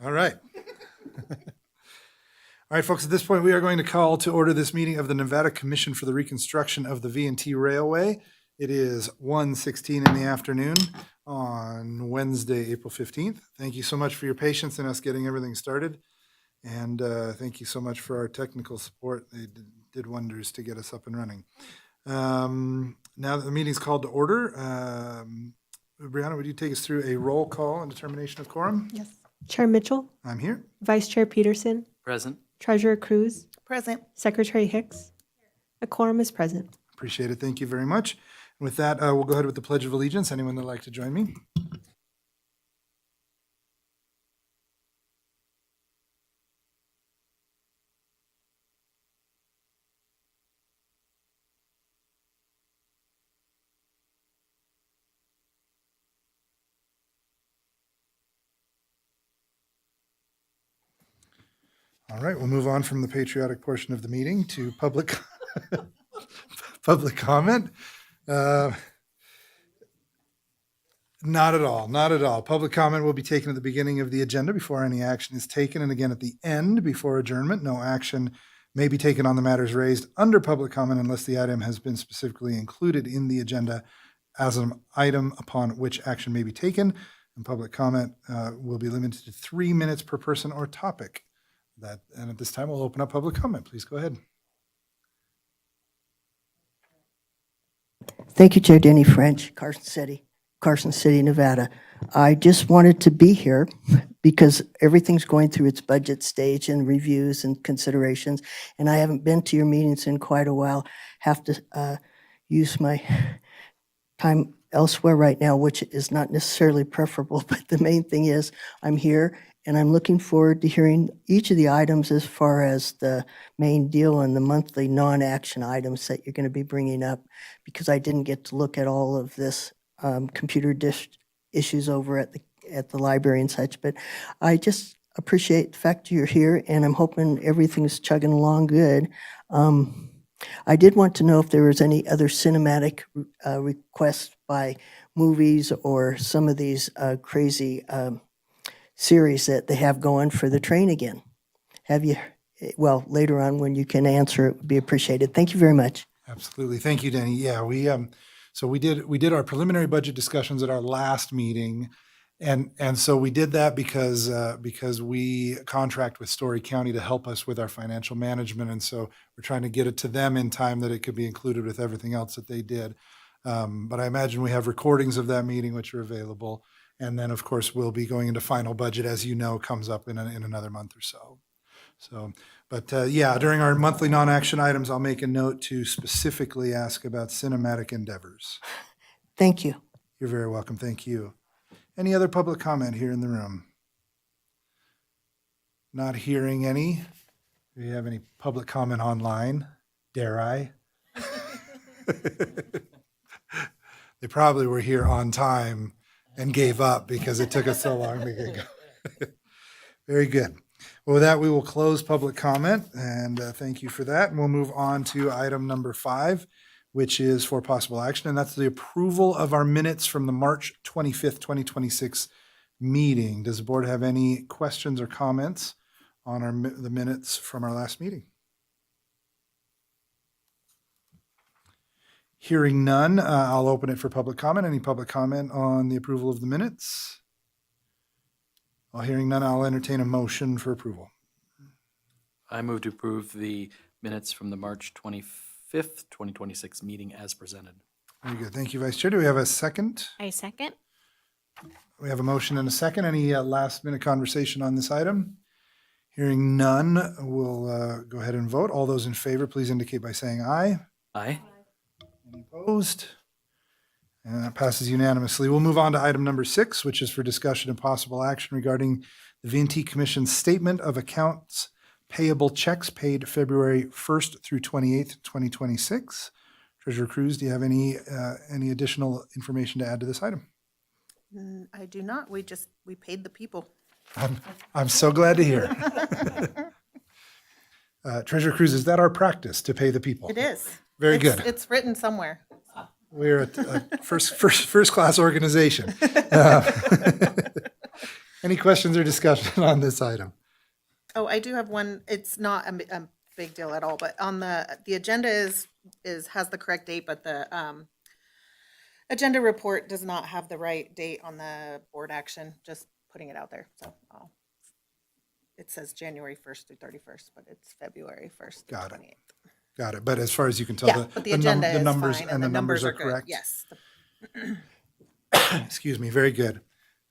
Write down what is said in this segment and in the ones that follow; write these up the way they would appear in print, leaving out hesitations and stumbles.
All right. All right, folks, at this point, we are going to call to order this meeting of the Nevada Commission for the Reconstruction of the V&T Railway. It is 1:16 in the afternoon on Wednesday, April 15th. Thank you so much for your patience in us getting everything started. And thank you so much for our technical support. They did wonders to get us up and running. Now that the meeting's called to order, Brianna, would you take us through a roll call and determination of quorum? Yes. Chair Mitchell, I'm here. Vice Chair Peterson, Present. Treasurer Cruz, Present. Secretary Hicks. A quorum is present. Appreciate it. Thank you very much. And with that, we'll go ahead with the Pledge of Allegiance. Anyone that'd like to join me? All right, we'll move on from the patriotic portion of the meeting to public public comment. Not at all, not at all. Public comment will be taken at the beginning of the agenda before any action is taken, and again at the end before adjournment. No action may be taken on the matters raised under public comment unless the item has been specifically included in the agenda as an item upon which action may be taken. And public comment will be limited to 3 minutes per person or topic. And at this time, we'll open up public comment. Please go ahead. Thank you, Chair Denny French, Carson City, Nevada. I just wanted to be here because everything's going through its budget stage and reviews and considerations, and I haven't been to your meetings in quite a while. Have to use my time elsewhere right now, which is not necessarily preferable, but the main thing is I'm here and I'm looking forward to hearing each of the items as far as the main deal and the monthly non-action items that you're going to be bringing up, because I didn't get to look at all of this computer dish issues over at the library and such. But I just appreciate the fact you're here, and I'm hoping everything's chugging along good. I did want to know if there was any other cinematic requests by movies or some of these crazy series that they have going for the train again. Have you? Well, later on when you can answer, it would be appreciated. Thank you very much. Absolutely. Thank you, Denny. Yeah, we did our preliminary budget discussions at our last meeting. And so we did that because we contract with Story County to help us with our financial management. And so we're trying to get it to them in time that it could be included with everything else that they did. But I imagine we have recordings of that meeting, which are available. And then, of course, we'll be going into final budget, as you know, comes up in another month or so. During our monthly non-action items, I'll make a note to specifically ask about cinematic endeavors. Thank you. You're very welcome. Thank you. Any other public comment here in the room? Not hearing any. Do you have any public comment online? Dare I? They probably were here on time and gave up because it took us so long to get going. Very good. Well, with that, we will close public comment, and thank you for that. And we'll move on to item number 5, which is for possible action, and that's the approval of our minutes from the March 25th, 2026 meeting. Does the board have any questions or comments on the minutes from our last meeting? Hearing none, I'll open it for public comment. Any public comment on the approval of the minutes? Well, hearing none, I'll entertain a motion for approval. I move to approve the minutes from the March 25th, 2026 meeting as presented. Very good. Thank you, Vice Chair. Do we have a second? I second. We have a motion and a second. Any last-minute conversation on this item? Hearing none, we'll go ahead and vote. All those in favor, please indicate by saying aye. Aye. Any opposed? And that passes unanimously. We'll move on to item number 6, which is for discussion and possible action regarding the V&T Commission's statement of accounts payable checks paid February 1st through 28th, 2026. Treasurer Cruz, do you have any additional information to add to this item? I do not. We paid the people. I'm so glad to hear. Treasurer Cruz, is that our practice to pay the people? It is. Very It's- good. It's written somewhere. We're a first class organization. Any questions or discussion on this item? Oh, I do have one. It's not a big deal at all, but on the agenda has the correct date, but the agenda report does not have the right date on the board action. Just putting it out there. So it says January 1st through 31st, but it's February 1st through Got it. 28th. Got it. But as far as you can tell, Yeah, but the agenda is numbers fine and the numbers are good. correct. Yes. Excuse me. Very good.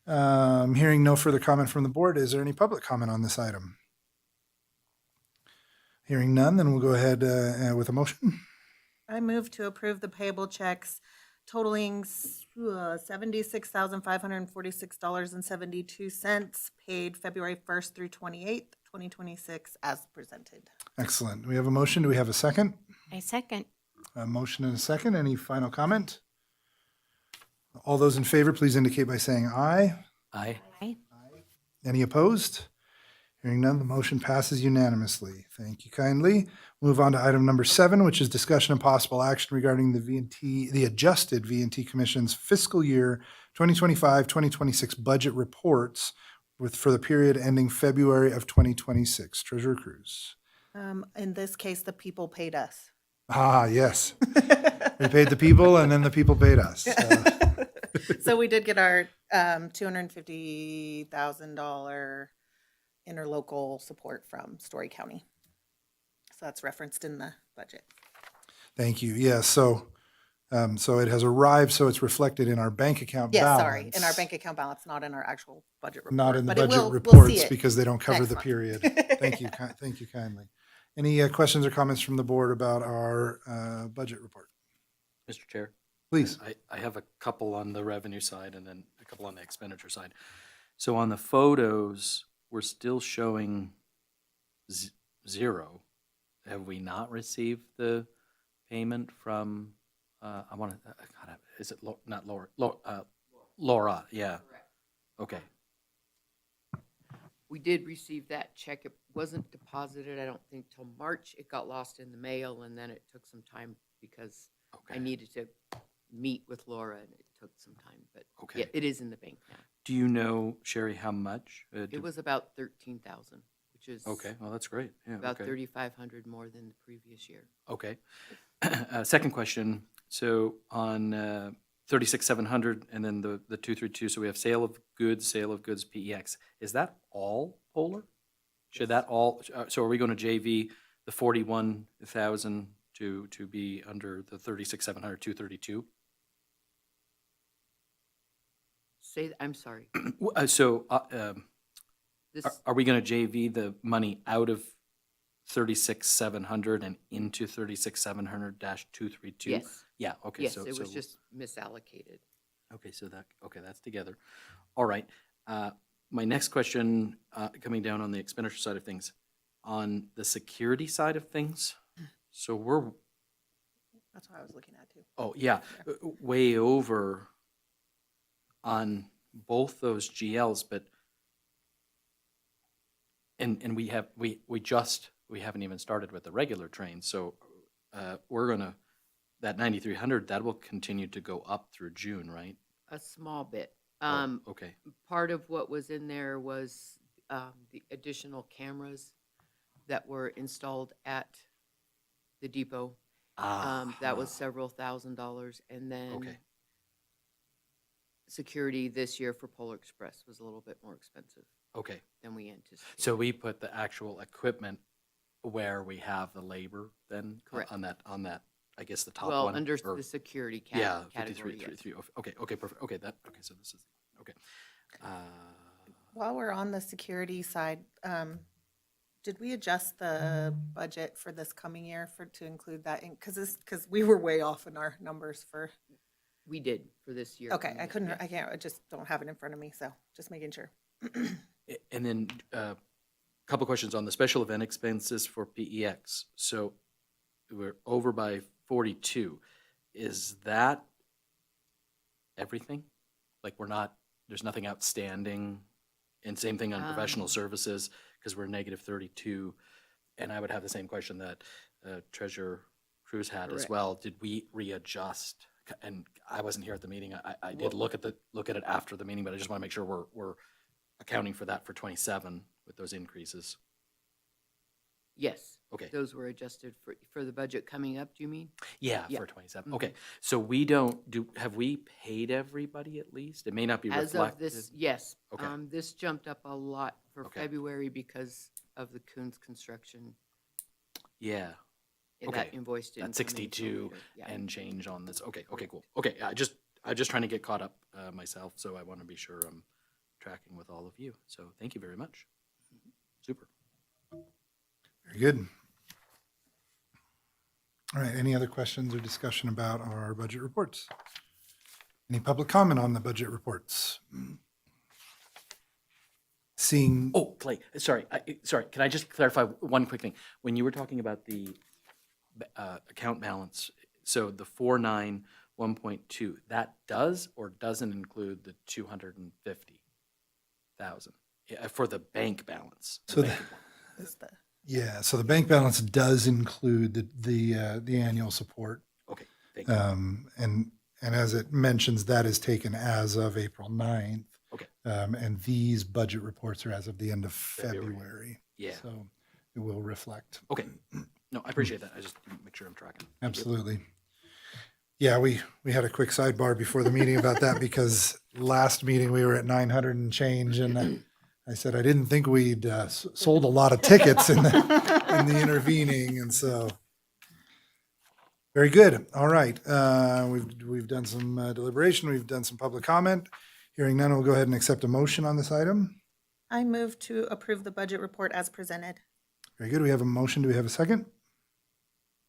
Hearing no further comment from the board, is there any public comment on this item? Hearing none, then we'll go ahead with a motion. I move to approve the payable checks totaling $76,546.72 paid February 1st through 28th, 2026 as presented. Excellent. We have a motion. Do we have a second? I second. A motion and a second. Any final comment? All those in favor, please indicate by saying aye. Aye. Aye. Any opposed? Hearing none, the motion passes unanimously. Thank you kindly. Move on to item number 7, which is discussion and possible action regarding the adjusted V&T Commission's fiscal year 2025-2026 budget reports for the period ending February of 2026. Treasurer Cruz. In this case, the people paid us. Ah, yes. We paid the people and then the people paid us. So we did get our $250,000 interlocal support from Story County. So that's referenced in the budget. Thank you. Yes, so it has arrived, so it's reflected in our bank account Yes, balance. sorry, in our bank account balance, not in our actual budget report. Not in the but it budget will- we'll reports see it because they don't cover next the month. period. Thank you, thank you kindly. Any questions or comments from the board about our budget report? Mr. Chair, Please. I have a couple on the revenue side and then a couple on the expenditure side. So on the photos, we're still showing 0. Have we not received the payment from, is it not Laura? Laura, yeah. Okay, We did receive that check. It wasn't deposited, I don't think, till March. It got lost in the mail, and then it took some time because I okay. needed to meet with Laura, and it took some time. But Okay. yeah, it is in the bank now. Do you know, Sherry, how much? It was about 13,000, which is Okay, well, that's great. Yeah, about okay. 3,500 more than the previous year. Okay. Second question, so on 36,700 and then the 232, so we have sale of goods, PEX. Is that all Polar? Should that all, so are we going to JV the 41,000 to be under the 36,700, 232? I'm sorry. So This, are we going to JV the money out of 36,700 and into 36,700-232? yes, Yeah, okay. yes, so it was so- just misallocated. Okay, that's together. All right. My next question, coming down on the expenditure side of things, on the security side of things, so we're, That's what I was looking at too. oh, yeah, way over on both those GLs, but, and we haven't even started with the regular train, so we're gonna, that 9,300, that will continue to go up through June, right? A small bit. Oh, okay. Part of what was in there was the additional cameras that were installed at the depot. That was several $1,000s. And then Okay. security this year for Polar Express was a little bit more expensive Okay. than we anticipated. So we put the actual equipment where we have the labor then? Correct. On that, I guess the top Well, one? under or- the security Yeah, category, 53, yes. 3, okay, okay, perfect, okay, okay, so this is, okay. While we're on the security side, did we adjust the budget for this coming year to include that in, because we were way off in our numbers for, We did for this year. okay, yes. I just don't have it in front of me, so just making sure. And then a couple questions on the special event expenses for PEX. So we're over by 42. Is that everything? Like there's nothing outstanding? And same thing on professional services, because we're negative 32. And I would have the same question that Treasurer Cruz had as Correct. well. Did we readjust? And I wasn't here at the meeting. I did look at it after the meeting, but I just want to make sure we're accounting for that for 27 with those increases. Yes. Okay. Those were adjusted for the budget coming up, do you mean? Yeah, Yeah. for 27. Mhm. Okay, so have we paid everybody at least? It may not be As of reflected. this, yes. Okay. This jumped up a lot for Okay. February because of the Coons construction. Yeah, and Okay. That invoice didn't that come in till 62 later. Yeah. and change on this. Okay, cool. Okay, I'm just trying to get caught up myself, so I want to be sure I'm tracking with all of you. So thank you very much. Super. Very good. All right, any other questions or discussion about our budget reports? Any public comment on the budget reports? Seeing, Oh, Clay, sorry, can I just clarify one quick thing? When you were talking about the account balance, so the 491.2, that does or doesn't include the 250,000 for the bank balance? So the- Is the- yeah, so the bank balance does include the annual support. Okay, thank you. And as it mentions, that is taken as of April 9th. Okay. And these budget reports are as of the end of February. February. Yeah. So it will reflect. Okay, no, I appreciate that. I just make sure I'm tracking. Thank you. Absolutely. Yeah, we had a quick sidebar before the meeting about that because last meeting we were at 900 and change, and I said I didn't think we'd sold a lot of tickets in the intervening, and so very good. All right, we've done some deliberation, we've done some public comment. Hearing none, we'll go ahead and accept a motion on this item. I move to approve the budget report as presented. Very good. We have a motion. Do we have a second?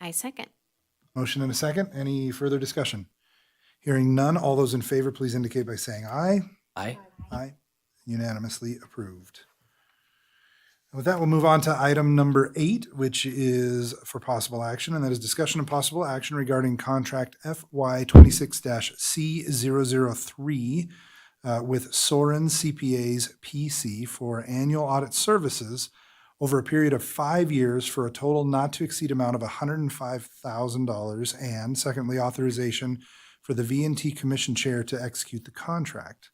I second. Motion and a second. Any further discussion? Hearing none, all those in favor, please indicate by saying aye. Aye. Aye. Unanimously approved. And with that, we'll move on to item number 8, which is for possible action, and that is discussion of possible action regarding contract FY 26-C003 with Soren CPAs PC for annual audit services over a period of 5 years for a total not to exceed amount of $105,000. And secondly, authorization for the V&T Commission Chair to execute the contract.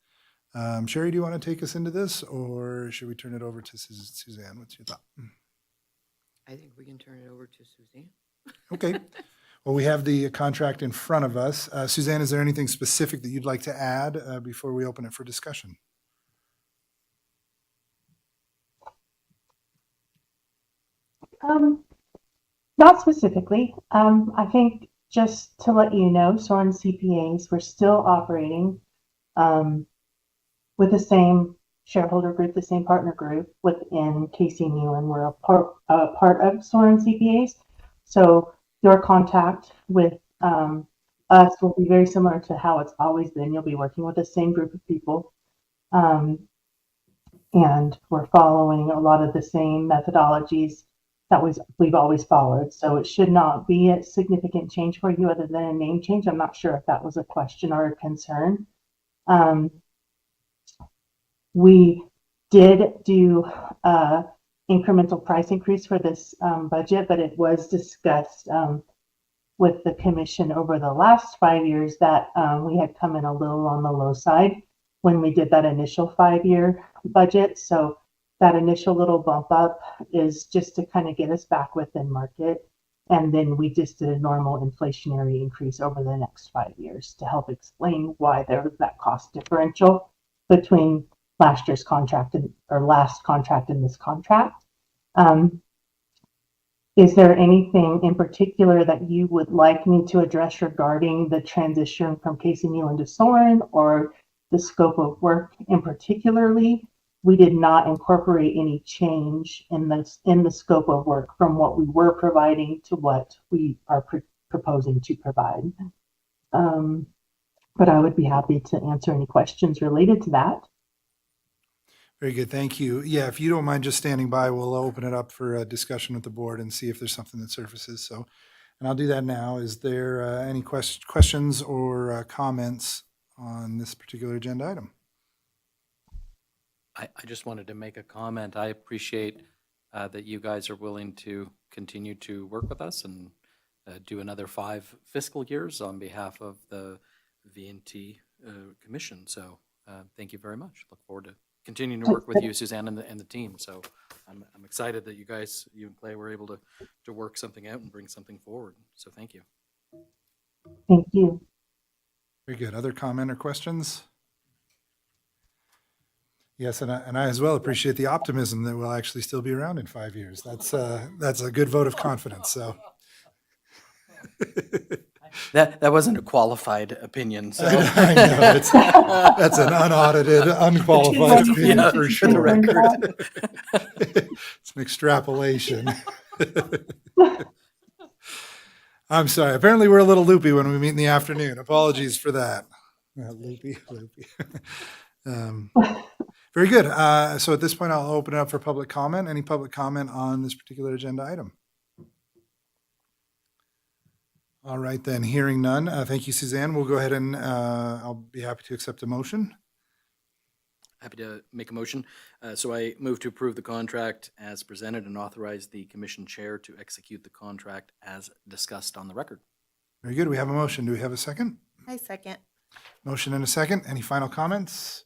Sherry, do you want to take us into this, or should we turn it over to Suzanne? What's your thought? I think we can turn it over to Suzanne. Okay. Well, we have the contract in front of us. Suzanne, is there anything specific that you'd like to add before we open it for discussion? Not specifically. I think just to let you know, Soren CPAs, we're still operating with the same shareholder group, the same partner group within KC Newland. We're a part of Soren CPAs. So your contact with us will be very similar to how it's always been. You'll be working with the same group of people. And we're following a lot of the same methodologies that we've always followed. So it should not be a significant change for you other than a name change. I'm not sure if that was a question or a concern. We did do incremental price increase for this budget, but it was discussed with the commission over the last 5 years that we had come in a little on the low side when we did that initial 5-year budget. So that initial little bump up is just to kind of get us back within market. And then we just did a normal inflationary increase over the next 5 years to help explain why there was that cost differential between last year's contract or last contract and this contract. Is there anything in particular that you would like me to address regarding the transition from KCMU into Soren, or the scope of work in particularly? We did not incorporate any change in the scope of work from what we were providing to what we are proposing to provide. But I would be happy to answer any questions related to that. Very good, thank you. Yeah, if you don't mind just standing by, we'll open it up for a discussion with the board and see if there's something that surfaces. So, and I'll do that now. Is there any questions or comments on this particular agenda item? I just wanted to make a comment. I appreciate that you guys are willing to continue to work with us and do another 5 fiscal years on behalf of the VNT Commission. So thank you very much. Look forward to continuing to work with you, Suzanne, and the team. So I'm excited that you guys, you and Clay, were able to work something out and bring something forward. So thank you. Thank you. Very good. Other comment or questions? Yes, and I as well appreciate the optimism that we'll actually still be around in 5 years. That's a good vote of confidence. So That wasn't a qualified opinion. So I know that's an unaudited, unqualified opinion Yeah, for for sure. the record. It's an extrapolation. I'm sorry. Apparently, we're a little loopy when we meet in the afternoon. Apologies for that. Loopy. Very good. So at this point, I'll open it up for public comment. Any public comment on this particular agenda item? All right, then. Hearing none. Thank you, Suzanne. We'll go ahead and I'll be happy to accept a motion. Happy to make a motion. So I move to approve the contract as presented and authorize the commission chair to execute the contract as discussed on the record. Very good. We have a motion. Do we have a second? I second. Motion and a second. Any final comments?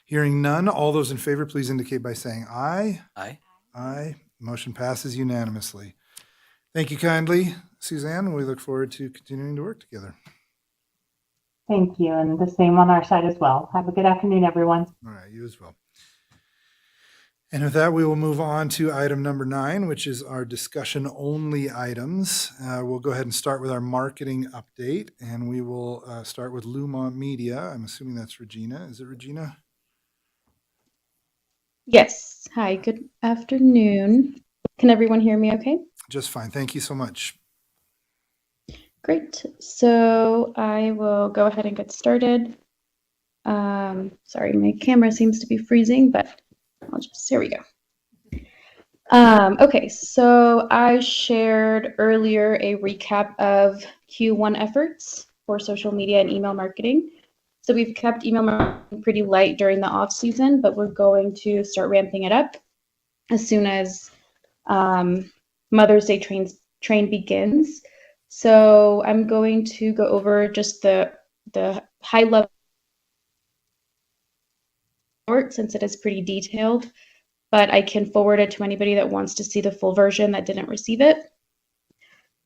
Hearing none. All those in favor, please indicate by saying aye. Aye. Aye. Motion passes unanimously. Thank you kindly, Suzanne. We look forward to continuing to work together. Thank you. And the same on our side as well. Have a good afternoon, everyone. All right, you as well. And with that, we will move on to item number 9, which is our discussion only items. We'll go ahead and start with our marketing update, and we will start with Lumont Media. I'm assuming that's Regina. Is it Regina? Yes. Hi, good afternoon. Can everyone hear me okay? Just fine. Thank you so much. Great. So I will go ahead and get started. Sorry, my camera seems to be freezing, but here we go. Okay, so I shared earlier a recap of Q1 efforts for social media and email marketing. So we've kept email marketing pretty light during the off season, but we're going to start ramping it up as soon as Mother's Day train begins. So I'm going to go over just the high level since it is pretty detailed, but I can forward it to anybody that wants to see the full version that didn't receive it.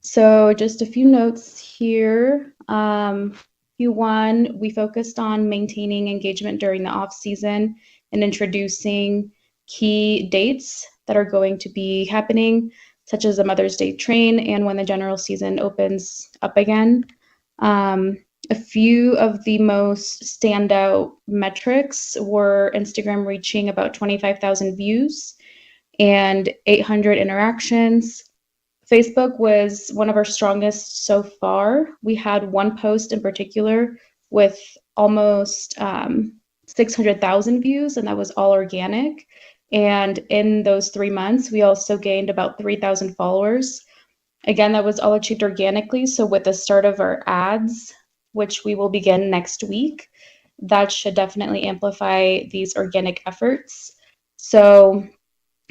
So just a few notes here. Q1, we focused on maintaining engagement during the off season and introducing key dates that are going to be happening, such as the Mother's Day train and when the general season opens up again. A few of the most standout metrics were Instagram reaching about 25,000 views and 800 interactions. Facebook was one of our strongest so far. We had one post in particular with almost 600,000 views, and that was all organic. And in those 3 months, we also gained about 3,000 followers. Again, that was all achieved organically. So with the start of our ads, which we will begin next week, that should definitely amplify these organic efforts. So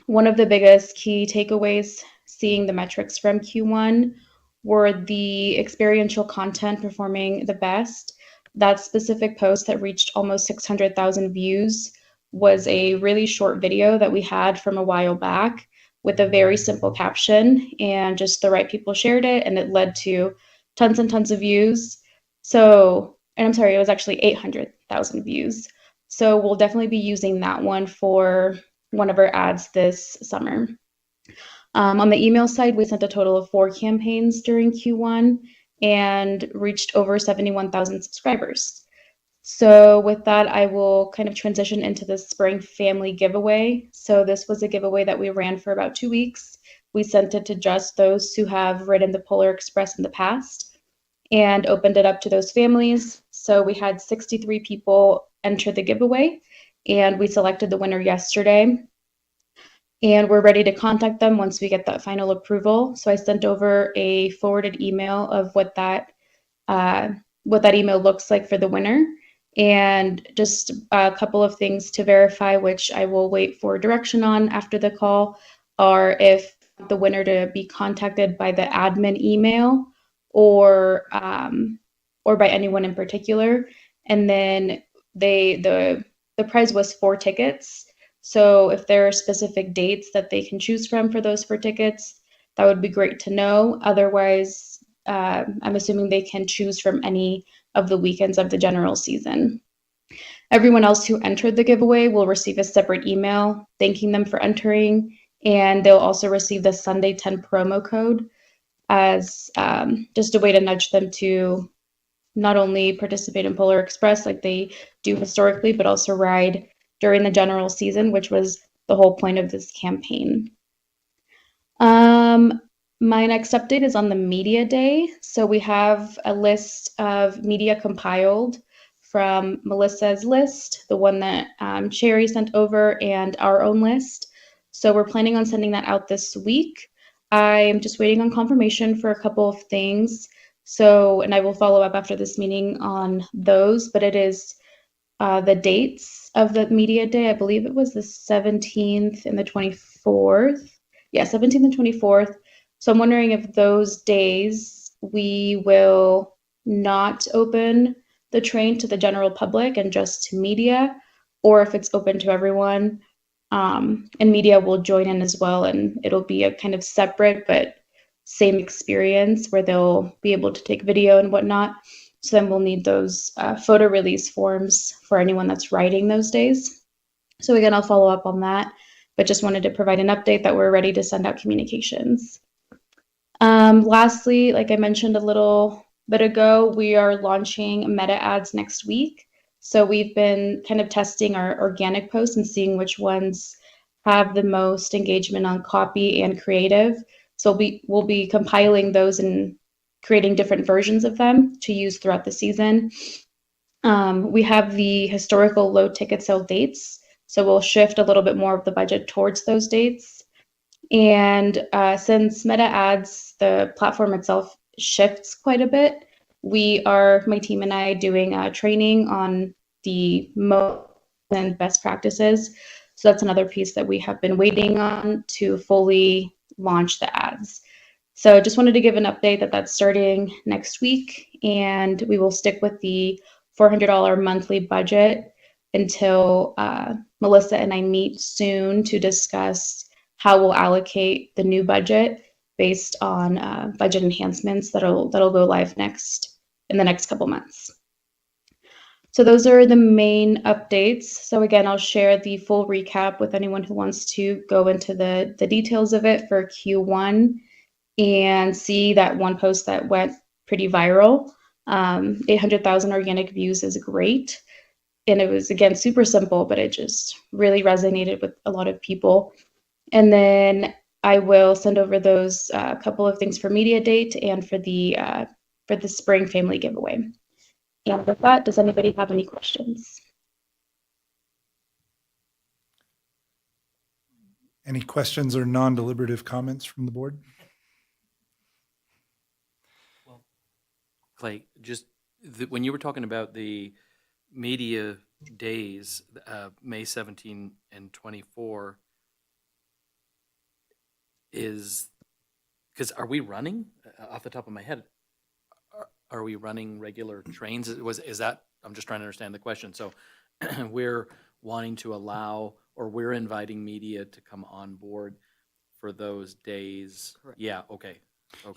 one of the biggest key takeaways seeing the metrics from Q1 were the experiential content performing the best. That specific post that reached almost 600,000 views was a really short video that we had from a while back with a very simple caption, and just the right people shared it, and it led to tons and tons of views. So, and I'm sorry, it was actually 800,000 views. So we'll definitely be using that one for one of our ads this summer. On the email side, we sent a total of 4 campaigns during Q1 and reached over 71,000 subscribers. So with that, I will kind of transition into the spring family giveaway. So this was a giveaway that we ran for about 2 weeks. We sent it to just those who have ridden the Polar Express in the past and opened it up to those families. So we had 63 people enter the giveaway, and we selected the winner yesterday. And we're ready to contact them once we get that final approval. So I sent over a forwarded email of what that email looks like for the winner, and just a couple of things to verify, which I will wait for direction on after the call, are if the winner to be contacted by the admin email or by anyone in particular. And then the prize was 4 tickets. So if there are specific dates that they can choose from for those 4 tickets, that would be great to know. Otherwise, I'm assuming they can choose from any of the weekends of the general season. Everyone else who entered the giveaway will receive a separate email thanking them for entering, and they'll also receive the Sunday 10 promo code as just a way to nudge them to not only participate in Polar Express like they do historically, but also ride during the general season, which was the whole point of this campaign. My next update is on the media day. So we have a list of media compiled from Melissa's list, the one that Sherry sent over, and our own list. So we're planning on sending that out this week. I am just waiting on confirmation for a couple of things. So, and I will follow up after this meeting on those, but it is the dates of the media day. I believe it was the 17th and the 24th. Yeah, 17th and 24th. So I'm wondering if those days we will not open the train to the general public and just to media, or if it's open to everyone, and media will join in as well, and it'll be a kind of separate but same experience where they'll be able to take video and whatnot. So then we'll need those photo release forms for anyone that's riding those days. So again, I'll follow up on that, but just wanted to provide an update that we're ready to send out communications. Lastly, like I mentioned a little bit ago, we are launching meta ads next week. So we've been kind of testing our organic posts and seeing which ones have the most engagement on copy and creative. So we'll be compiling those and creating different versions of them to use throughout the season. We have the historical low ticket sale dates. So we'll shift a little bit more of the budget towards those dates. And since Meta Ads, the platform itself shifts quite a bit, my team and I, doing training on the most and best practices. So that's another piece that we have been waiting on to fully launch the ads. So just wanted to give an update that that's starting next week, and we will stick with the $400 monthly budget until Melissa and I meet soon to discuss how we'll allocate the new budget based on budget enhancements that'll go live in the next couple months. So those are the main updates. So again, I'll share the full recap with anyone who wants to go into the details of it for Q1 and see that one post that went pretty viral. 800,000 organic views is great. And it was, again, super simple, but it just really resonated with a lot of people. And then I will send over those couple of things for media date and for the spring family giveaway. And with that, does anybody have any questions? Any questions or non-deliberative comments from the board? Clay, just when you were talking about the media days, May 17 and 24, because are we running, off the top of my head, are we running regular trains? Is that, I'm just trying to understand the question. So we're wanting to allow, or we're inviting media to come on board for those days. Correct. Yeah, okay.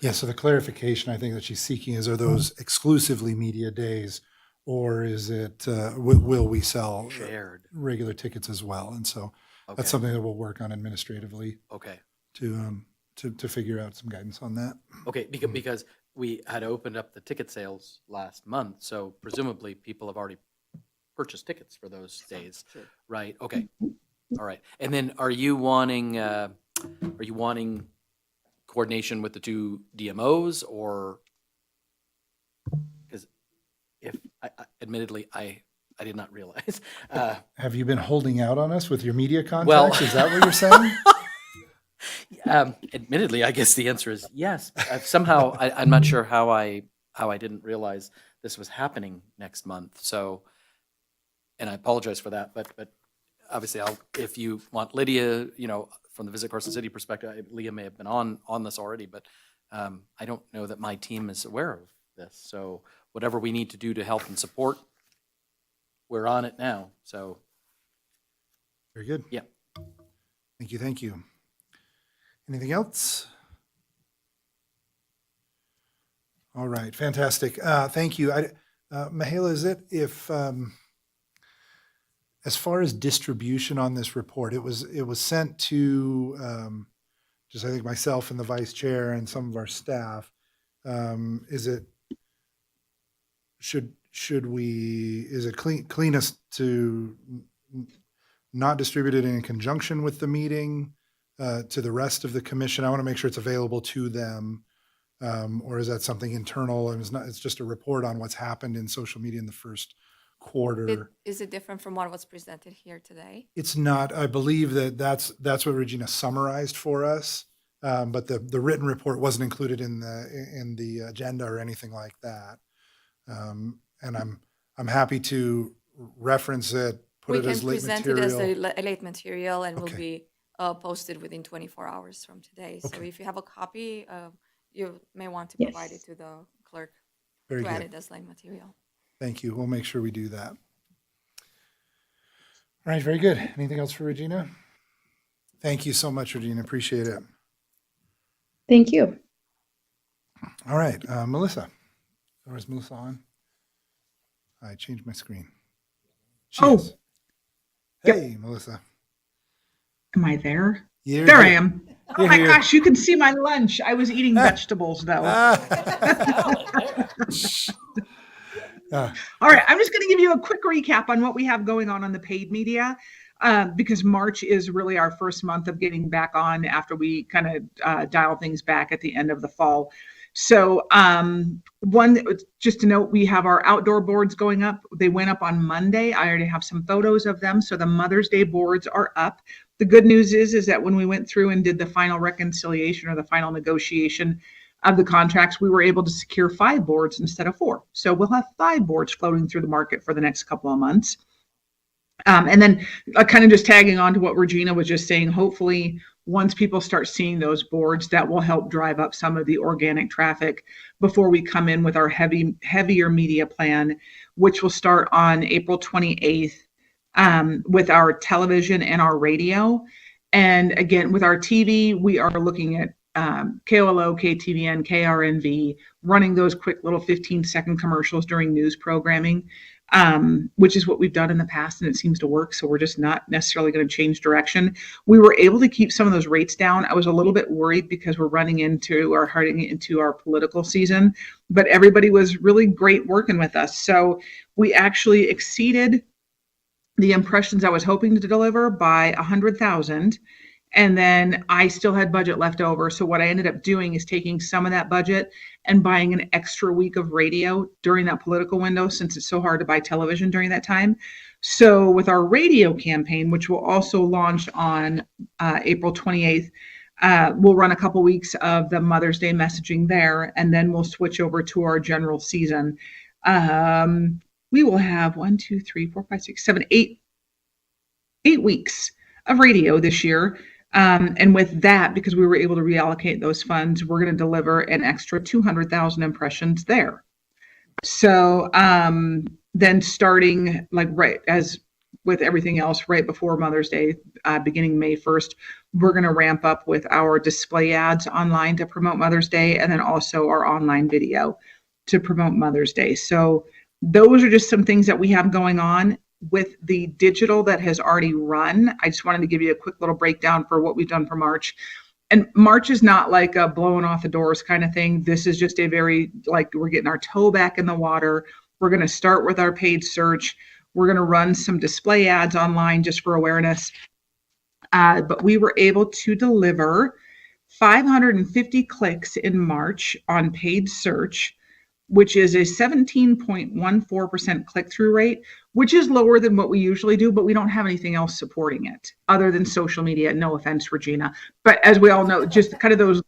Yeah, so the clarification I think that she's seeking is, are those exclusively media days, or is it, will we sell Shared. regular tickets as well? And so Okay. that's something that we'll work on administratively Okay. to to figure out some guidance on that. Okay, because we had opened up the ticket sales last month, so presumably people have already purchased tickets for those days, right? Okay, all right. And then are you wanting coordination with the two DMOs, or, because admittedly, I did not realize. Have you been holding out on us with your media Well- contacts? Is that what you're saying? Admittedly, I guess the answer is yes. Somehow, I'm not sure how I didn't realize this was happening next month. So, and I apologize for that. But obviously, if you want Lydia, from the Visit Carson City perspective, Leah may have been on this already, but I don't know that my team is aware of this. So, whatever we need to do to help and support, we're on it now. So, Very good. yeah. Thank you. Thank you. Anything else? All right, fantastic. Thank you. Mahela, is it if as far as distribution on this report, it was sent to just I think myself and the vice chair and some of our staff. Is it cleanest to not distribute it in conjunction with the meeting to the rest of the commission? I want to make sure it's available to them. Or is that something internal? And it's just a report on what's happened in social media in the first quarter. Is it different from what was presented here today? It's not. I believe that's what Regina summarized for us. But the written report wasn't included in the agenda or anything like that. And I'm happy to reference it, put We it as can late present material. it as a late material and will Okay. be posted within 24 hours from today. So Okay. if you have a copy, you may want to Yes. provide it to the clerk Very to add good. it as late material. Thank you. We'll make sure we do that. All right, very good. Anything else for Regina? Thank you so much, Regina. Appreciate it. Thank you. All right, Melissa. Or is Melissa on? I changed my screen. She Oh. is. Hey, Melissa. Am I there? You're There I here. am. Oh You're my here. gosh, you can see my lunch. I was eating vegetables though. All right, I'm just going to give you a quick recap on what we have going on the paid media, because March is really our first month of getting back on after we kind of dial things back at the end of the fall. So one, just to note, we have our outdoor boards going up. They went up on Monday. I already have some photos of them. So the Mother's Day boards are up. The good news is that when we went through and did the final reconciliation or the final negotiation of the contracts, we were able to secure 5 boards instead of 4. So we'll have 5 boards floating through the market for the next couple of months. And then kind of just tagging on to what Regina was just saying, hopefully once people start seeing those boards, that will help drive up some of the organic traffic before we come in with our heavier media plan, which will start on April 28th with our television and our radio. And again, with our TV, we are looking at KOLO, KTVN, KRNV, running those quick little 15-second commercials during news programming, which is what we've done in the past, and it seems to work. So we're just not necessarily going to change direction. We were able to keep some of those rates down. I was a little bit worried because we're heading into our political season, but everybody was really great working with us. So we actually exceeded the impressions I was hoping to deliver by 100,000. And then I still had budget left over. So what I ended up doing is taking some of that budget and buying an extra week of radio during that political window, since it's so hard to buy television during that time. So with our radio campaign, which will also launch on April 28th, we'll run a couple weeks of the Mother's Day messaging there, and then we'll switch over to our general season. We will have 8 weeks of radio this year. And with that, because we were able to reallocate those funds, we're going to deliver an extra 200,000 impressions there. So then starting right as with everything else, right before Mother's Day, beginning May 1st, we're going to ramp up with our display ads online to promote Mother's Day, and then also our online video to promote Mother's Day. So those are just some things that we have going on. With the digital that has already run, I just wanted to give you a quick little breakdown for what we've done for March. And March is not like a blowing off the doors kind of thing. This is just a very, like, we're getting our toe back in the water. We're going to start with our paid search. We're going to run some display ads online just for awareness. But we were able to deliver 550 clicks in March on paid search, which is a 17.14% click-through rate, which is lower than what we usually do, but we don't have anything else supporting it other than social media. No offense, Regina. But as we all know, just kind of those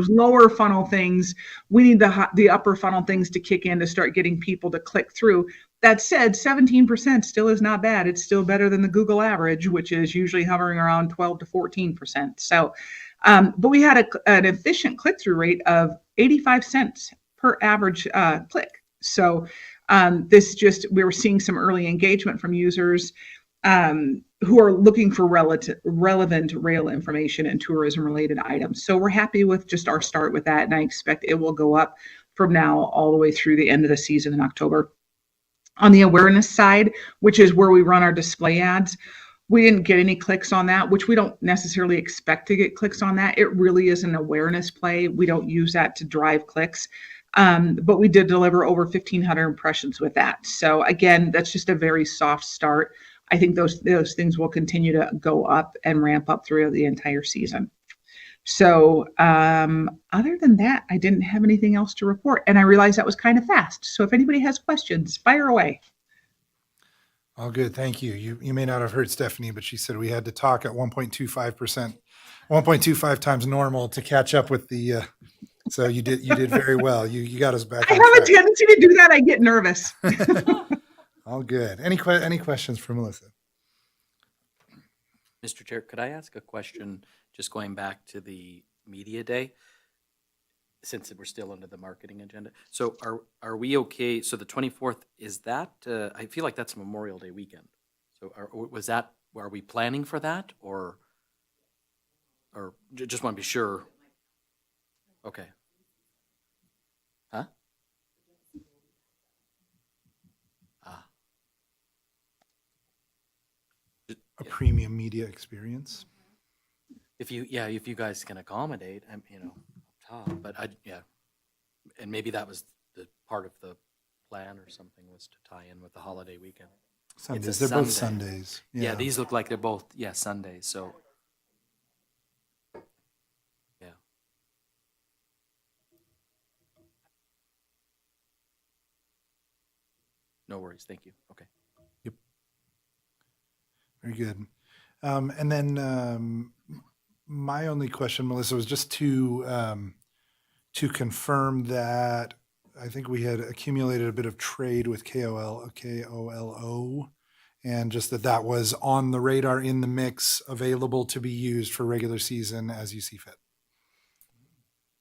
lower funnel things, we need the upper funnel things to kick in to start getting people to click through. That said, 17% still is not bad. It's still better than the Google average, which is usually hovering around 12 to 14%. So, but we had an efficient click-through rate of 85 cents per average click. So we were seeing some early engagement from users who are looking for relevant rail information and tourism-related items. So we're happy with just our start with that, and I expect it will go up from now all the way through the end of the season in October. On the awareness side, which is where we run our display ads, we didn't get any clicks on that, which we don't necessarily expect to get clicks on that. It really is an awareness play. We don't use that to drive clicks. But we did deliver over 1,500 impressions with that. So again, that's just a very soft start. I think those things will continue to go up and ramp up throughout the entire season. So other than that, I didn't have anything else to report. And I realized that was kind of fast. So if anybody has questions, fire away. All good. Thank you. You may not have heard Stephanie, but she said we had to talk at 1.25%, 1.25 times normal to catch up with the. So you did very well. You got us back. I have a tendency to do that. I get nervous. All good. Any questions for Melissa? Mr. Chair, could I ask a question, just going back to the media day, since we're still under the marketing agenda? So are we okay? So the 24th, is that, I feel like that's Memorial Day weekend. So are we planning for that, or just want to be sure? Okay. Huh? A premium media experience. If you guys can accommodate, but and maybe that was the part of the plan or something, was to tie in with the holiday weekend. Sundays. They're both Sundays. Yeah, these look like they're both Sundays. So yeah. No worries. Thank you. Okay. Yep. Very good. And then my only question, Melissa, was just to confirm that I think we had accumulated a bit of trade with KOLO, and just that was on the radar, in the mix, available to be used for regular season as you see fit.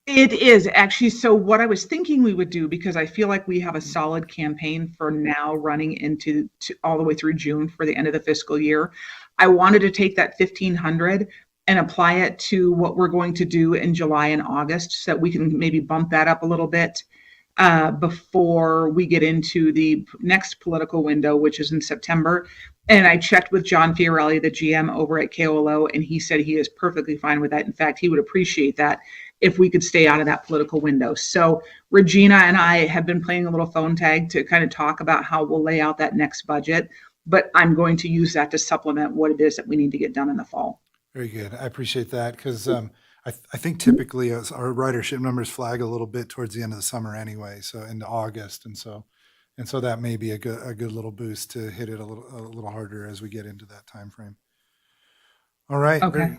It is actually. So what I was thinking we would do, because I feel like we have a solid campaign for now running into all the way through June for the end of the fiscal year, I wanted to take that 1,500 and apply it to what we're going to do in July and August, so that we can maybe bump that up a little bit before we get into the next political window, which is in September. And I checked with John Fiorelli, the GM over at KOLO, and he said he is perfectly fine with that. In fact, he would appreciate that if we could stay out of that political window. So Regina and I have been playing a little phone tag to kind of talk about how we'll lay out that next budget, but I'm going to use that to supplement what it is that we need to get done in the fall. Very good. I appreciate that, because I think typically our ridership numbers flag a little bit towards the end of the summer anyway, so into August, and so that may be a good little boost to hit it a little harder as we get into that time frame. All right. Okay.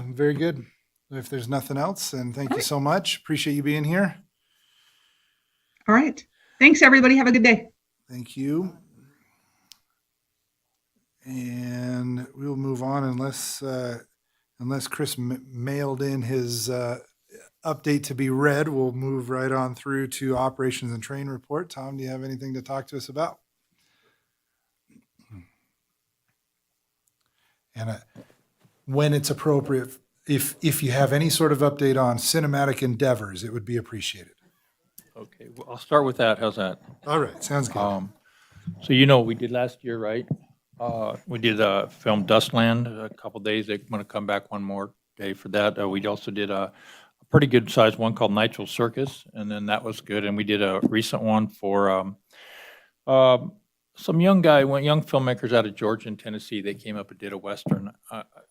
Very good. If there's nothing else, then thank you so much. Appreciate you being here. All right. Thanks, everybody. Have a good day. Thank you. And we'll move on unless Chris mailed in his update to be read. We'll move right on through to operations and train report. Tom, do you have anything to talk to us about? And when it's appropriate, if you have any sort of update on cinematic endeavors, it would be appreciated. Okay, well, I'll start with that. How's that? All right, sounds good. So you know what we did last year, right? We did film Dustland a couple days. They're going to come back one more day for that. We also did a pretty good sized one called Nitro Circus, and then that was good. And we did a recent one for some young filmmakers out of Georgia and Tennessee. They came up and did a Western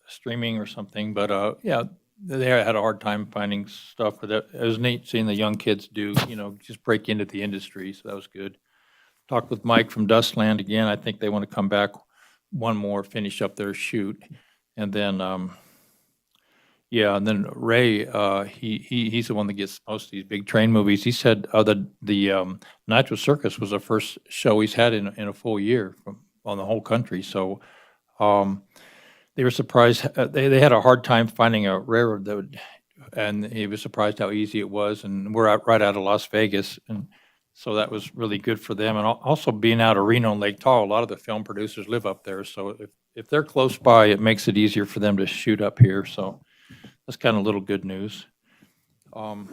streaming or something. But yeah, they had a hard time finding stuff. But it was neat seeing the young kids do, just break into the industry. So that was good. Talked with Mike from Dustland again. I think they want to come back one more, finish up their shoot. And then, yeah, and then Ray, he's the one that gets most of these big train movies. He said the Nitro Circus was the first show he's had in a full year on the whole country. So they were surprised. They had a hard time finding a railroad that would, and he was surprised how easy it was. And we're right out of Las Vegas, and so that was really good for them. And also being out of Reno and Lake Tahoe, a lot of the film producers live up there. So if they're close by, it makes it easier for them to shoot up here. So that's kind of a little good news. The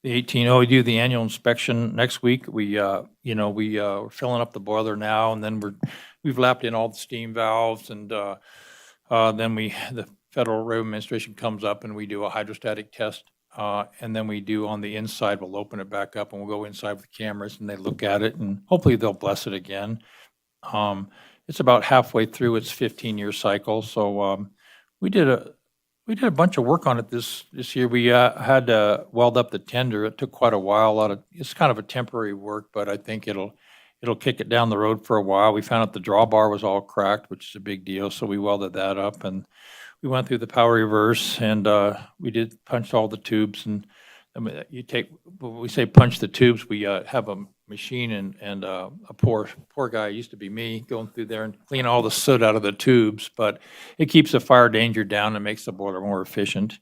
18, we do the annual inspection next week. We're filling up the boiler now, and then we've lapped in all the steam valves, and then the Federal Railroad Administration comes up and we do a hydrostatic test. And then we do on the inside, we'll open it back up and we'll go inside with cameras and they look at it and hopefully they'll bless it again. It's about halfway through its 15-year cycle. So we did a bunch of work on it this year. We had to weld up the tender. It took quite a while. It's kind of a temporary work, but I think it'll kick it down the road for a while. We found out the drawbar was all cracked, which is a big deal. So we welded that up and we went through the power reverse and we punched all the tubes. And I mean, when we say punch the tubes, we have a machine and a poor guy, used to be me, going through there and clean all the soot out of the tubes. But it keeps the fire danger down and makes the boiler more efficient.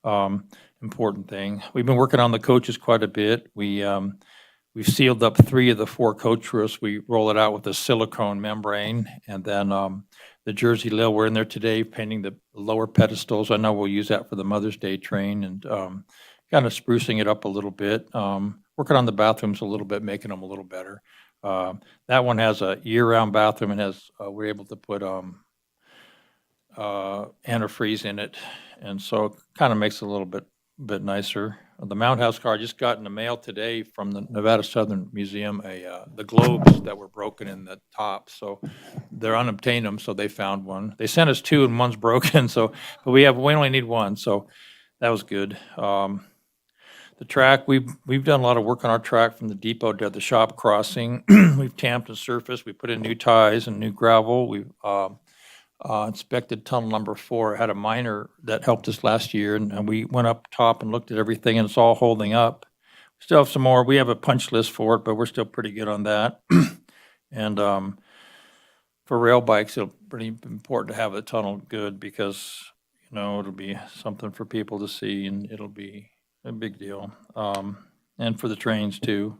Important thing. We've been working on the coaches quite a bit. We've sealed up 3 of the 4 coach roofs. We roll it out with a silicone membrane, and then the Jersey Lil, we're in there today painting the lower pedestals. I know we'll use that for the Mother's Day train, and kind of sprucing it up a little bit. Working on the bathrooms a little bit, making them a little better. That one has a year-round bathroom and we're able to put antifreeze in it, and so it kind of makes it a little bit nicer. The Mound House car, I just got in the mail today from the Nevada Southern Museum, the globes that were broken in the top. So they're unobtained them, so they found one. They sent us 2 and one's broken, but we only need 1, so that was good. The track, we've done a lot of work on our track from the depot to the shop crossing. We've tamped and surfaced. We put in new ties and new gravel. We've inspected tunnel number 4. Had a miner that helped us last year, and we went up top and looked at everything, and it's all holding up. We still have some more. We have a punch list for it, but we're still pretty good on that. And for rail bikes, it'll pretty important to have the tunnel good because it'll be something for people to see, and it'll be a big deal. And for the trains too.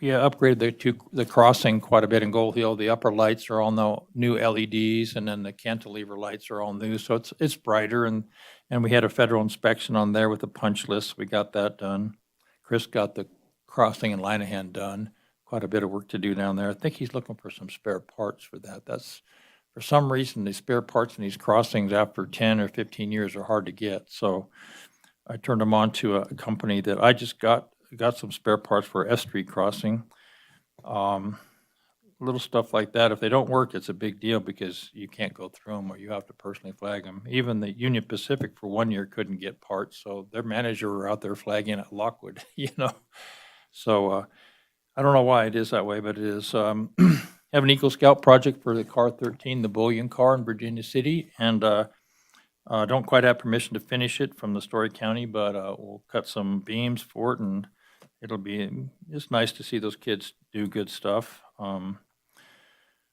We upgraded the crossing quite a bit in Gold Hill. The upper lights are all new LEDs, and then the cantilever lights are all new, so it's brighter. And we had a federal inspection on there with a punch list. We got that done. Chris got the crossing in Linehan done. Quite a bit of work to do down there. I think he's looking for some spare parts for that. That's, for some reason, the spare parts in these crossings after 10 or 15 years are hard to get. So I turned them on to a company that I just got some spare parts for S Street crossing. Little stuff like that. If they don't work, it's a big deal because you can't go through them or you have to personally flag them. Even the Union Pacific for 1 year couldn't get parts, so their manager were out there flagging at Lockwood, So I don't know why it is that way, but it is. Have an Eagle Scout project for the Car 13, the Bullion car in Virginia City, and don't quite have permission to finish it from the Story County, but we'll cut some beams for it, and it's nice to see those kids do good stuff.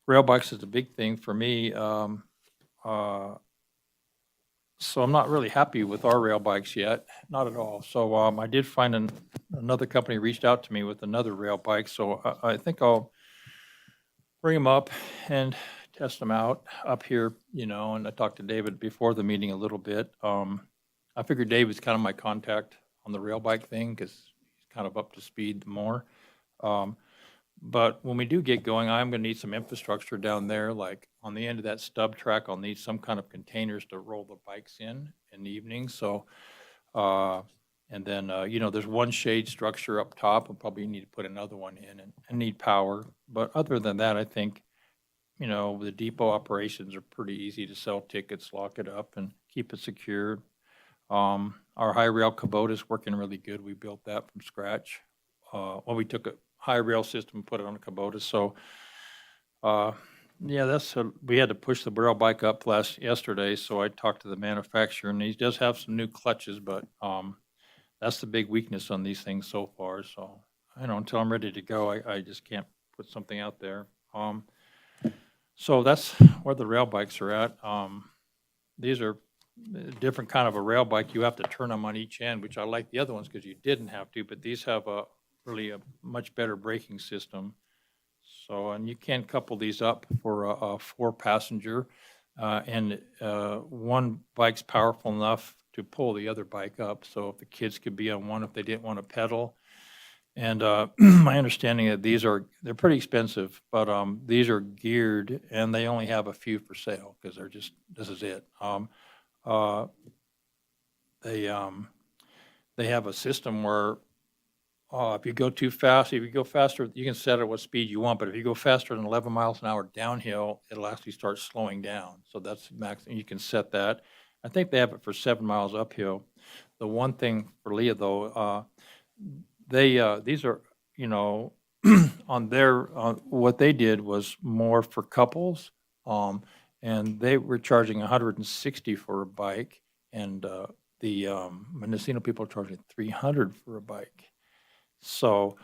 Rail bikes is a big thing for me. So I'm not really happy with our rail bikes yet, not at all. So I did find another company reached out to me with another rail bike, so I think I'll bring them up and test them out up here, and I talked to David before the meeting a little bit. I figured David's kind of my contact on the rail bike thing because he's kind of up to speed more. But when we do get going, I'm going to need some infrastructure down there, like on the end of that stub track, I'll need some kind of containers to roll the bikes in the evening. So, and then, there's one shade structure up top. We'll probably need to put another one in and need power. But other than that, I think, the depot operations are pretty easy to sell tickets, lock it up, and keep it secured. Our high rail Kubota is working really good. We built that from scratch. We took a high rail system and put it on a Kubota. So, we had to push the rail bike up yesterday. So I talked to the manufacturer, and he does have some new clutches, but that's the big weakness on these things so far. So until I'm ready to go, I just can't put something out there. So that's where the rail bikes are at. These are a different kind of a rail bike. You have to turn them on each end, which I like the other ones because you didn't have to, but these have really a much better braking system. So, and you can couple these up for a 4-passenger, and one bike's powerful enough to pull the other bike up. So if the kids could be on one if they didn't want to pedal. And my understanding that they're pretty expensive, but these are geared and they only have a few for sale because this is it. They have a system where if you go too fast, if you go faster, you can set it what speed you want, but if you go faster than 11 miles an hour downhill, it'll actually start slowing down. So that's max, and you can set that. I think they have it for 7 miles uphill. The one thing for Leah though, these are, on what they did was more for couples. And they were charging 160 for a bike, and the Mendocino people are charging 300 for a bike. So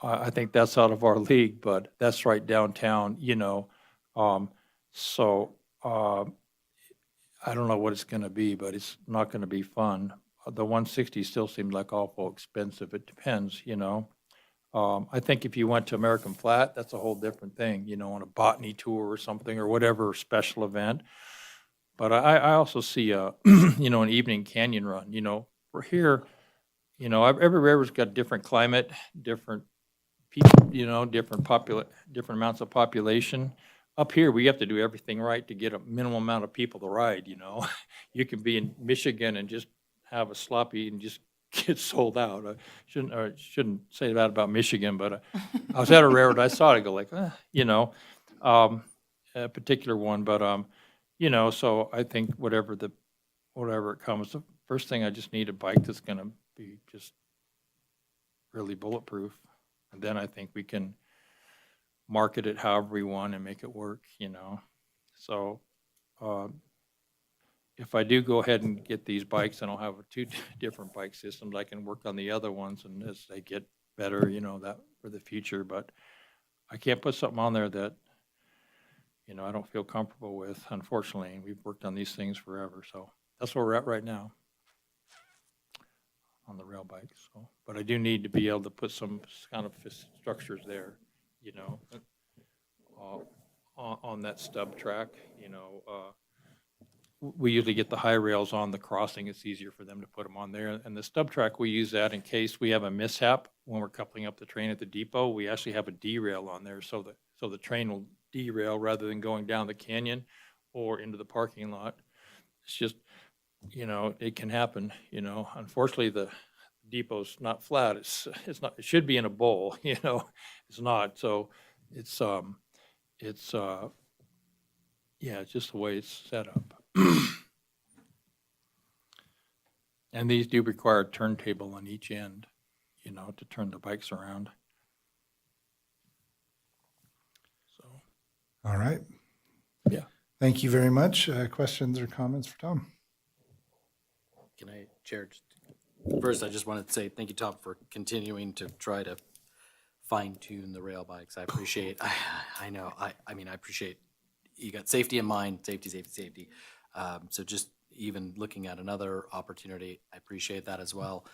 I think that's out of our league, but that's right downtown, So I don't know what it's going to be, but it's not going to be fun. The 160 still seems like awful expensive. It depends, I think if you went to American Flat, that's a whole different thing, on a botany tour or something or whatever special event. But I also see an evening canyon run. We're here, every river's got different climate, different people, different amounts of population. Up here, we have to do everything right to get a minimum amount of people to ride. You can be in Michigan and just have a sloppy and just get sold out. I shouldn't say that about Michigan, but I was at a railroad. I saw it. I go like, a particular one, but so I think whatever it comes, the first thing I just need a bike that's going to be just really bulletproof, and then I think we can market it however we want and make it work. So. If I do go ahead and get these bikes, then I'll have 2 different bike systems. I can work on the other ones, and as they get better, that for the future. But I can't put something on there that, I don't feel comfortable with, unfortunately. And we've worked on these things forever. So that's where we're at right now on the rail bikes. So, but I do need to be able to put some kind of structures there, on that stub track, we usually get the high rails on the crossing. It's easier for them to put them on there. And the stub track, we use that in case we have a mishap when we're coupling up the train at the depot. We actually have a derail on there so the train will derail rather than going down the canyon or into the parking lot. It's just, it can happen. Unfortunately, the depot's not flat. It's not. It should be in a bowl. It's not. So it's it's just the way it's set up. And these do require a turntable on each end, to turn the bikes around. So. All right. Yeah. Thank you very much. Questions or comments for Tom? Can I, Chair? First, I just wanted to say thank you, Tom, for continuing to try to fine tune the rail bikes. I appreciate. I know. I mean, I appreciate you got safety in mind. Safety. So just even looking at another opportunity, I appreciate that as well.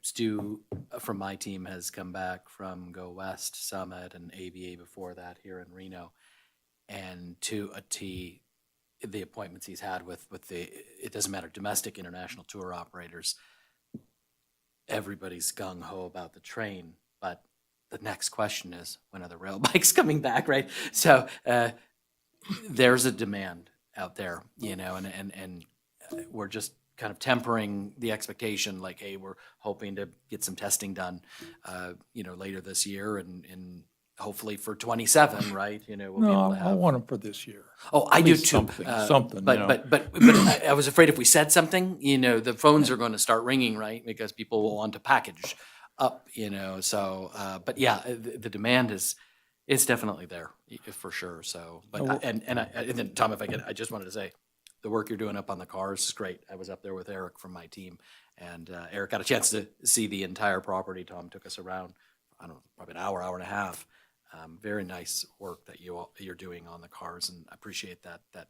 Stu from my team has come back from Go West Summit and ABA before that here in Reno, and to a T, the appointments he's had with it doesn't matter, domestic, international tour operators, everybody's gung-ho about the train, but the next question is, when are the rail bikes coming back, right? So there's a demand out there, and we're just kind of tempering the expectation, like, hey, we're hoping to get some testing done, later this year, and hopefully for 27, right? We'll be able No, to I have. want them for this year. Oh, I At do least too. something, But I was afraid if we said something, the phones are going to start ringing, right? Because people will want to package up, so, but yeah, the demand is definitely there, for sure, so, but, Well, and then, Tom, if I could, I just wanted to say, the work you're doing up on the cars is great. I was up there with Eric from my team, and Eric got a chance to see the entire property. Tom took us around, I don't know, probably an hour and a half. Very nice work that you're doing on the cars, and I appreciate that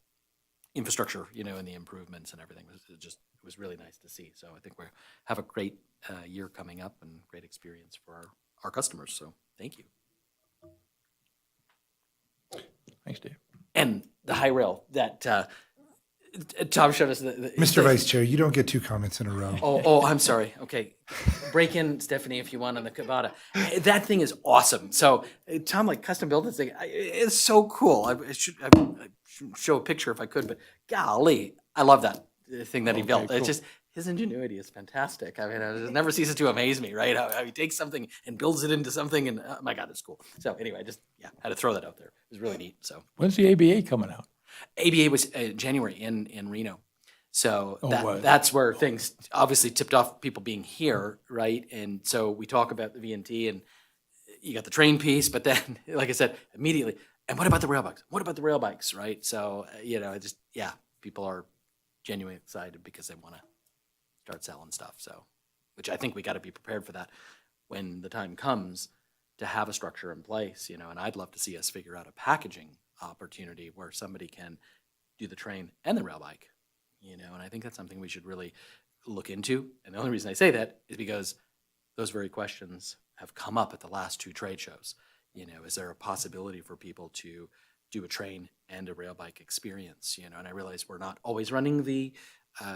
infrastructure, and the improvements and everything. It was really nice to see. So I think we have a great year coming up and great experience for our customers. So thank you. Thanks, Dave. And the high rail that Tom showed us. Mr. Vice Chair, you don't get 2 comments in a row. Oh, I'm sorry. Okay. Break in, Stephanie, if you want, on the Kavada. That thing is awesome. So Tom, like, custom built this thing. It's so cool. I should show a picture if I could, but golly, I love that thing that he built. cool. It's just, his ingenuity is fantastic. I mean, it never ceases to amaze me, right? How he takes something and builds it into something, and oh my God, it's cool. So anyway, I just, had to throw that out there. It was really neat. So When's the ABA coming out? ABA was January in Reno. So was. that's where things obviously tipped off people being here, right? And so we talk about the VNT, and you got the train piece, but then, like I said, immediately, and what about the rail bikes? What about the rail bikes, right? So, people are genuinely excited because they want to start selling stuff. So, which I think we got to be prepared for that when the time comes to have a structure in place, and I'd love to see us figure out a packaging opportunity where somebody can do the train and the rail bike, and I think that's something we should really look into. And the only reason I say that is because those very questions have come up at the last 2 trade shows. Is there a possibility for people to do a train and a rail bike experience? And I realize we're not always running the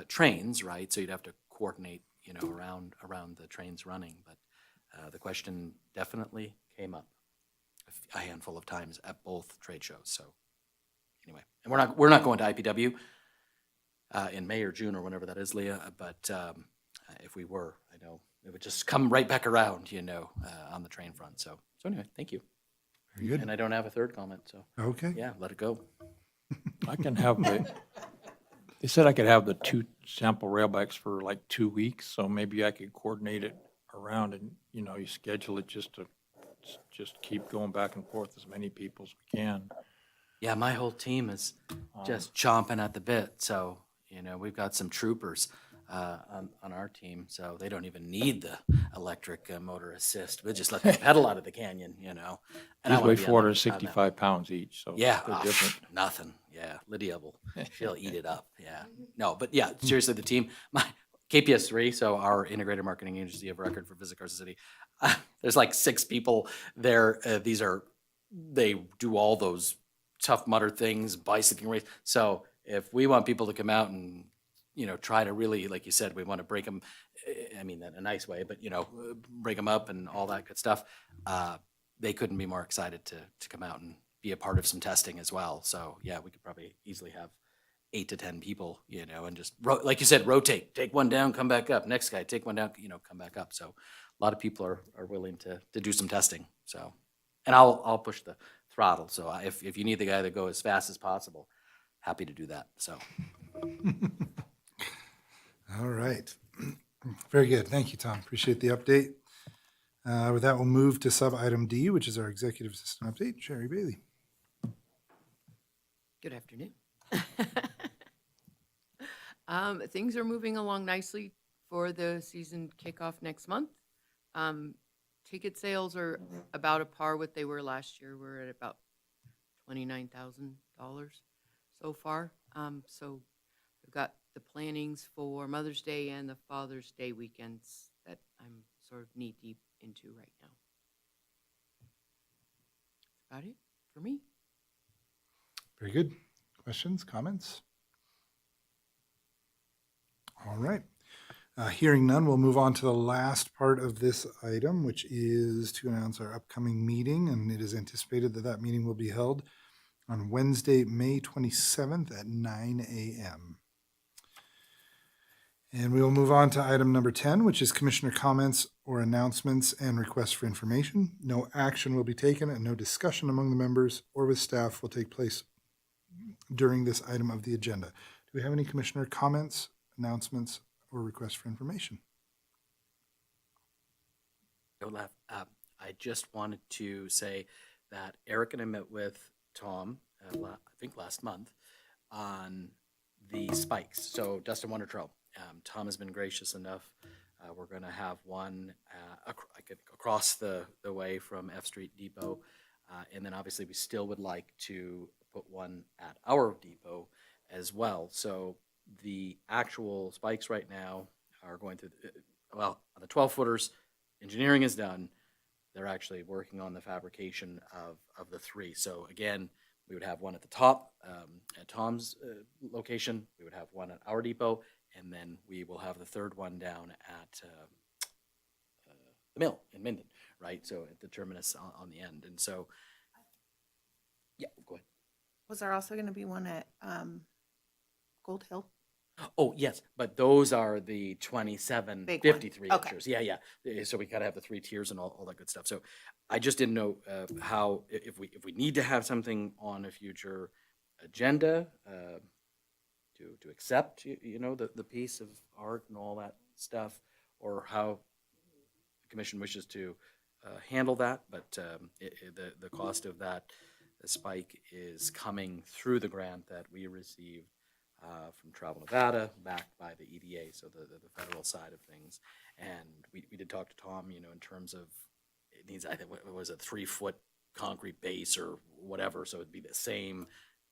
trains, right? So you'd have to coordinate, around the trains running. But the question definitely came up a handful of times at both trade shows. So anyway, and we're not going to IPW in May or June or whenever that is, Leah. But if we were, I know it would just come right back around, on the train front. So anyway, thank you. Very good. And I don't have a third comment, so Okay. yeah, let it go. I can have they said I could have the 2 sample rail bikes for like 2 weeks, so maybe I could coordinate it around, and, you schedule it just keep going back and forth as many people as we can. Yeah, my whole team is just chomping at the bit. So, we've got some troopers on our team, so they don't even need the electric motor assist. We'll just let them pedal out of the canyon, And I These wanna weigh be on that. 465 pounds each, so Yeah, they're different. nothing. Yeah, Lydia she'll eat it up. Yeah, no, but yeah, seriously, the team, my KPS3, so our integrated marketing agency of record for Visit Carson City. There's like 6 people there. They do all those Tough Mudder things, bicycling race. So if we want people to come out and try to really, like you said, we want to break them. I mean, in a nice way, but break them up and all that good stuff. They couldn't be more excited to come out and be a part of some testing as well. So yeah, we could probably easily have 8 to 10 people, and just like you said, rotate. Take one down, come back up. Next guy, take one down, come back up. So a lot of people are willing to do some testing. So, and I'll push the throttle. So if you need the guy to go as fast as possible, happy to do that. So. All right. Very good. Thank you, Tom. Appreciate the update. With that, we'll move to sub-item D, which is our executive assistant update. Sherry Bailey. Good afternoon. Things are moving along nicely for the season kickoff next month. Ticket sales are about a par what they were last year. We're at about $29,000 so far. So we've got the plannings for Mother's Day and the Father's Day weekends that I'm sort of knee deep into right now. That's about it for me. Very good. Questions, comments? All right. Hearing none, we'll move on to the last part of this item, which is to announce our upcoming meeting, and it is anticipated that that meeting will be held on Wednesday, May 27th at 9 a.m. And we will move on to item number 10, which is commissioner comments or announcements and requests for information. No action will be taken and no discussion among the members or with staff will take place during this item of the agenda. Do we have any commissioner comments, announcements, or requests for information? I just wanted to say that Eric and I met with Tom, I think last month, on the spikes. So Dustin Wonder Trail. Tom has been gracious enough. We're going to have one across the way from F Street Depot. And then obviously we still would like to put one at our depot as well. So the actual spikes right now are going through, on the 12-footers, engineering is done. They're actually working on the fabrication of the three. So again, we would have one at the top at Tom's location. We would have one at our depot, and then we will have the third one down at the mill in Minden, right? So at the terminus on the end. And so, yeah, go ahead. Was there also going to be one at Gold Hill? Oh, yes, but those are the 2753 Okay. inches. Yeah. So we gotta have the 3 tiers and all that good stuff. So I just didn't know how, if we need to have something on a future agenda to accept, the piece of art and all that stuff, or how the commission wishes to handle that. But the cost of that, the spike, is coming through the grant that we received from Travel Nevada, backed by the EDA, so the federal side of things. And we did talk to Tom, in terms of, it needs, I think, what was it, 3-foot concrete base or whatever, so it'd be the same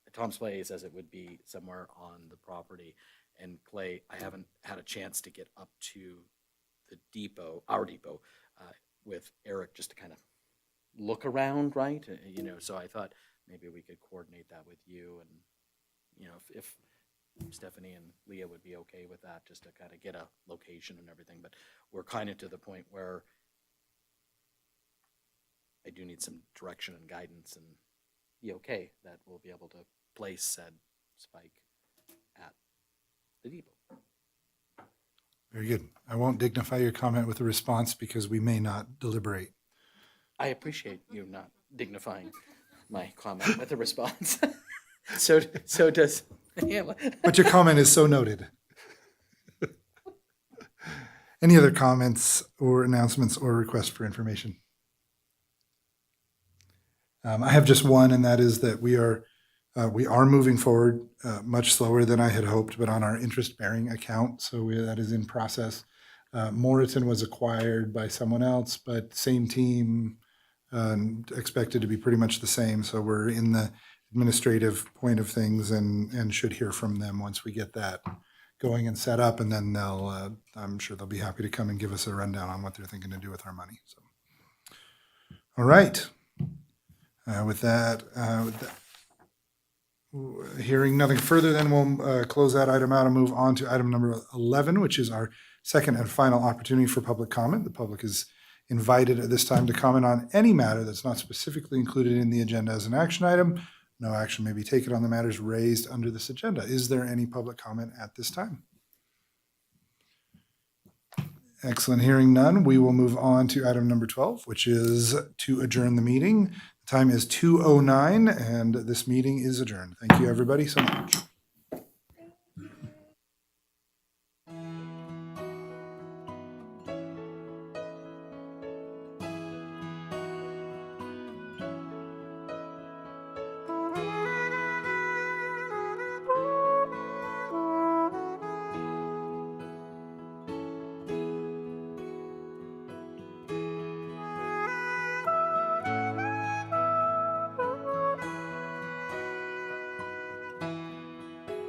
at Tom's place as it would be somewhere on the property. And Clay, I haven't had a chance to get up to the depot, our depot, with Eric, just to kind of look around, right? So I thought maybe we could coordinate that with you, and if Stephanie and Leah would be okay with that, just to kind of get a location and everything. But we're kind of to the point where I do need some direction and guidance, and be okay that we'll be able to place said spike at the depot. Very good. I won't dignify your comment with a response because we may not deliberate. I appreciate you not dignifying my comment with a response. So does... Yeah. But your comment is so noted. Any other comments or announcements or requests for information? I have just one, and that is that we are moving forward much slower than I had hoped, but on our interest-bearing account. So that is in process. Moreton was acquired by someone else, but same team, expected to be pretty much the same. So we're in the administrative point of things and should hear from them once we get that going and set up. And then I'm sure they'll be happy to come and give us a rundown on what they're thinking to do with our money. So, all right. With that, hearing nothing further, then we'll close that item out and move on to item number 11, which is our second and final opportunity for public comment. The public is invited at this time to comment on any matter that's not specifically included in the agenda as an action item. No action may be taken on the matters raised under this agenda. Is there any public comment at this time? Excellent. Hearing none, we will move on to item number 12, which is to adjourn the meeting. The time is 2:09, and this meeting is adjourned. Thank you, everybody, so much.